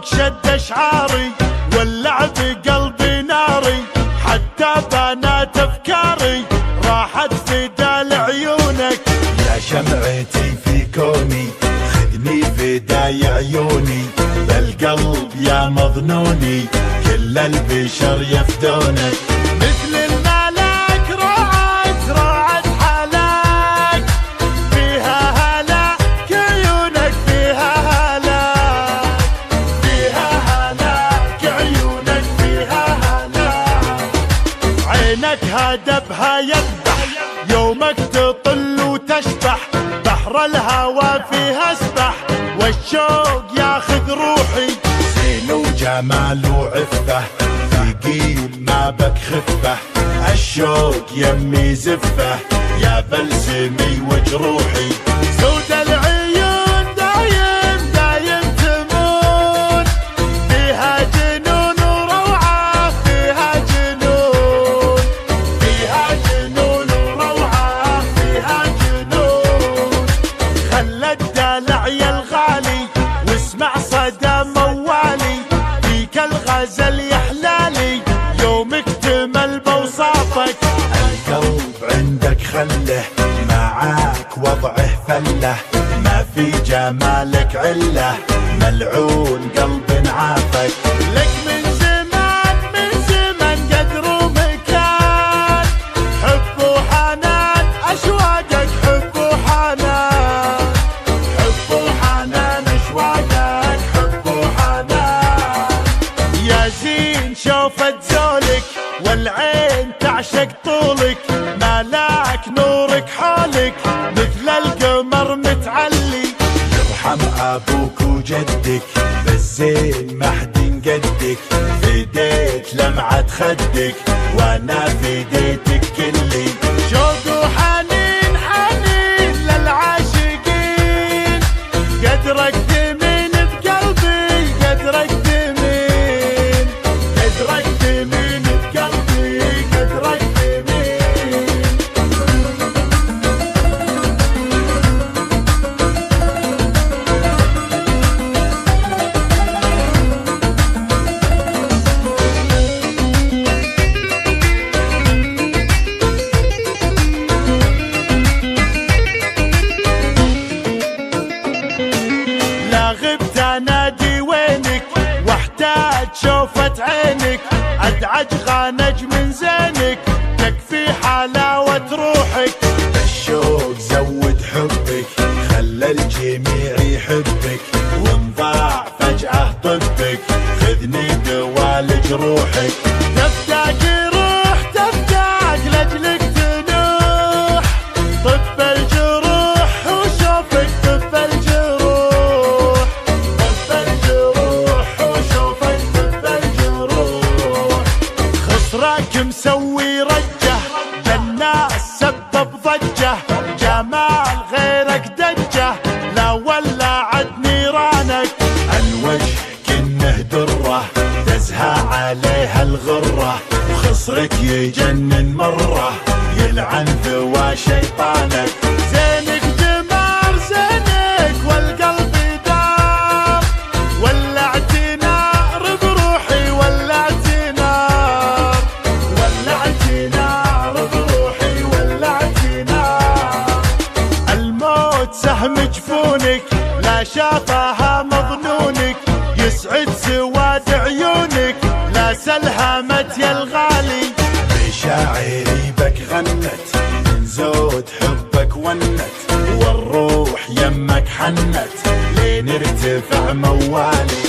الشوق شد اشعاري ولع بقلبي ناري، حتى بنات افكاري راحت فدا لعيونك. يا شمعتي في كوني خذني فداي عيوني، بالقلب يا مظنوني كل البشر يفدونك. مثل الملك روعت حلاك، فيها هلاك عيونك، فيها هلاك، فيها هلاك عيونك، فيها هلاك. عينك هدبها يذبح يومك تطل وتشبح، بحر الهوى فيها اسبح والشوق ياخذ روحي. زين وجمال وعفه ثقيل ما بك خفه، الشوق يمي زفه يا بلسمي وجروحي. سود العيون دايم تمون، فيها جنون وروعة، فيها جنون، فيها جنون وروعة، فيها جنون. خلى الدلع يا الغالي واسمع صدى موالي، فيك الغزل يحلالي يوم اكتمل بوصافك. القلب عندك خله معاك وضعه فله، ما في جمالك عله ملعون قلب عافك. لك من زمان قدر ومكان، حب وحنان اشواقك، حب وحنان، حب وحنان اشواقك، حب وحنان. يا زين شوفت زولك والعين تعشق طولك، ملاك نورك حولك مثل القمر متعلي. يرحم ابوك وجدك بالزين ما حد قدك، فديت لمعة خدك وانا فديتك كلي. شوق وحنين حنين للعاشقين، قدرك ثمين بقلبي، قدرك ثمين، قدرك ثمين بقلبي، قدرك ثمين. لا غبت انادي وينك واحتاج شوفة عينك، ادعج غانج من زينك تكفي حلاوة روحك. الشوق زود حبك خلى الجميع يحبك، وانضاع فجأة طبك خذني دوالج روحك. تفتاك روح تفتاك لاجلك تنوح، طب الجروح وشوفك، طب الجروح، طب الجروح وشوفك، طب الجروح. خصرك مسوي رجه للناس سبب ضجه، جمال غيرك دجه لا ولعت نيرانك. الوجه كنه دره تزهى عليها الغره، وخصرك يجنن مره يلعن ذوى شيطانك. زينك دمار زينك والقلب دار، ولعت نار بروحي، ولعت نار، ولعت نار بروحي، ولعت نار. الموت سهم جفونك لا شافها مظنونك، يسعد سواد عيونك لا سلهمت يا الغالي. بشاعري بك غنت من زود حبك ونت، والروح يمك حنت لين ارتفع موالي.